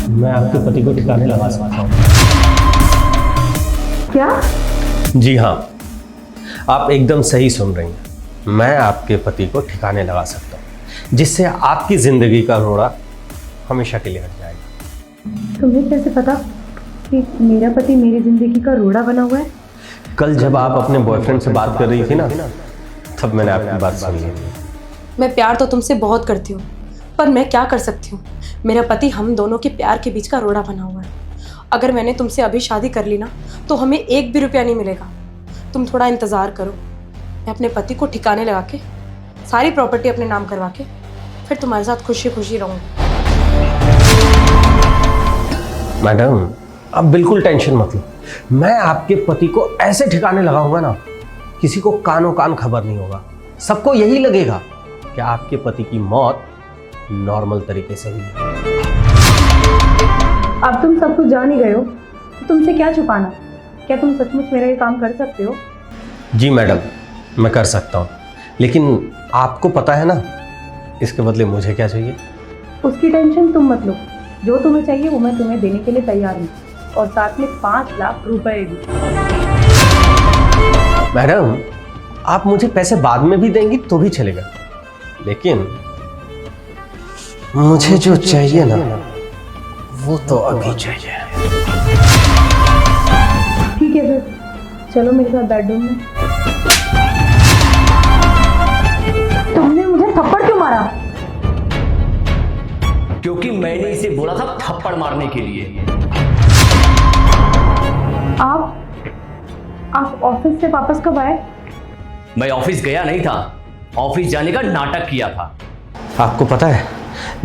मैं आपके पति को ठिकाने लगा सकता हूँ। क्या? जी हाँ, आप एकदम सही सुन रही हैं। मैं आपके पति को ठिकाने लगा सकता हूँ, जिससे आपकी जिंदगी का रोड़ा हमेशा के लिए हट जाएगा। तुम्हें कैसे पता कि मेरा पति मेरी जिंदगी का रोड़ा बना हुआ है? कल जब आप अपने बॉयफ्रेंड से बात कर रही थी ना, तब मैंने आपकी बात सुनी है। मैं प्यार तो तुमसे बहुत करती हूँ, पर मैं क्या कर सकती हूँ। मेरा पति हम दोनों के प्यार के बीच का रोड़ा बना हुआ है। अगर मैंने तुमसे अभी शादी कर ली ना, तो हमें एक भी रुपया नहीं मिलेगा। तुम थोड़ा इंतज़ार करो, मैं अपने पति को ठिकाने लगा के सारी प्रॉपर्टी अपने नाम करवा के फिर तुम्हारे साथ खुशी खुशी रहूँगी। मैडम, आप बिल्कुल टेंशन मत लो। मैं आपके पति को ऐसे ठिकाने लगाऊंगा ना, किसी को कानों कान खबर नहीं होगा। सबको यही लगेगा कि आपके पति की मौत नॉर्मल तरीके से हुई है। अब तुम सब कुछ जान ही गए हो, तो तुमसे क्या छुपाना? क्या तुम सचमुच मेरा ये काम कर सकते हो? जी मैडम, मैं कर सकता हूँ, लेकिन आपको पता है ना इसके बदले मुझे क्या चाहिए? उसकी टेंशन तुम मत लो। जो तुम्हें चाहिए वो मैं तुम्हें देने के लिए तैयार हूँ, और साथ में 5 लाख रुपए भी। मैडम, आप मुझे पैसे बाद में भी देंगी तो भी चलेगा, लेकिन मुझे जो चाहिए ना, वो तो अभी चाहिए। ठीक है फिर, चलो मेरे साथ बेडरूम में। तुमने मुझे थप्पड़ क्यों मारा? क्योंकि मैंने इसे बोला था थप्पड़ मारने के लिए। आप ऑफिस से वापस कब आए? मैं ऑफिस गया नहीं था, ऑफिस जाने का नाटक किया था। आपको पता है,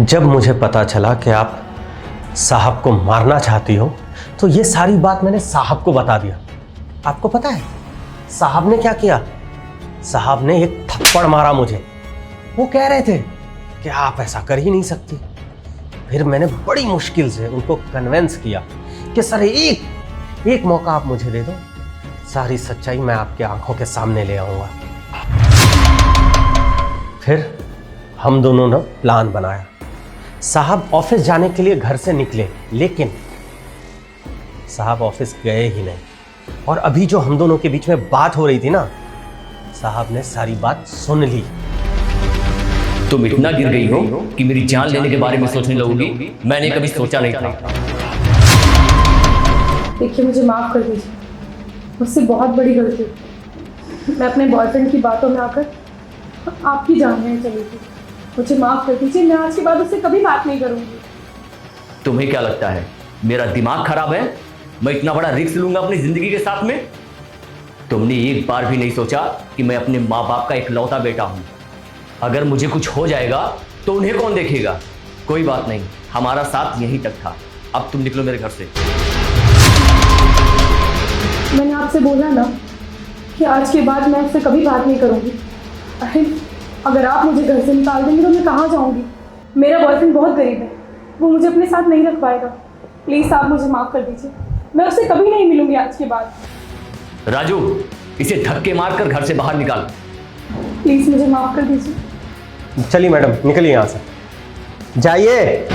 जब मुझे पता चला कि आप साहब को मारना चाहती हो, तो ये सारी बात मैंने साहब को बता दिया। आपको पता है साहब ने क्या किया? साहब ने एक थप्पड़ मारा मुझे। वो कह रहे थे कि आप ऐसा कर ही नहीं सकती। फिर मैंने बड़ी मुश्किल से उनको कन्विंस किया कि सर एक मौका आप मुझे दे दो, सारी सच्चाई मैं आपके आंखों के सामने ले आऊंगा। फिर हम दोनों ने प्लान बनाया। साहब ऑफिस जाने के लिए घर से निकले, लेकिन साहब ऑफिस गए ही नहीं। और अभी जो हम दोनों के बीच में बात हो रही थी ना, साहब ने सारी बात सुन ली। तुम इतना गिर गई हो कि मेरी जान लेने के बारे में सोचने लगोगी, मैंने कभी सोचा नहीं था। देखिए, मुझे माफ़ कर दीजिए, मुझसे बहुत बड़ी गलती हुई। मैं अपने बॉयफ्रेंड की बातों में आकर आपकी जान लेने चली थी। मुझे माफ़ कर दीजिए, मैं आज के बाद उससे कभी बात नहीं करूँगी। तुम्हें क्या लगता है मेरा दिमाग खराब है? मैं इतना बड़ा रिस्क लूंगा अपनी जिंदगी के साथ में? तुमने एक बार भी नहीं सोचा कि मैं अपने माँ बाप का इकलौता बेटा हूँ। अगर मुझे कुछ हो जाएगा तो उन्हें कौन देखेगा? कोई बात नहीं, हमारा साथ यहीं तक था। अब तुम निकलो मेरे घर से। मैंने आपसे बोला ना कि आज के बाद मैं उससे कभी बात नहीं करूँगी। अरे अगर आप मुझे घर से निकाल देंगे तो मैं कहाँ जाऊँगी? मेरा बॉयफ्रेंड बहुत गरीब है, वो मुझे अपने साथ नहीं रख पाएगा। प्लीज़ आप मुझे माफ़ कर दीजिए, मैं उससे कभी नहीं मिलूँगी आज के बाद। राजू, इसे धक्के मारकर घर से बाहर निकाल। प्लीज़ मुझे माफ़ कर दीजिए। चलिए मैडम, निकलिए यहाँ से, जाइए।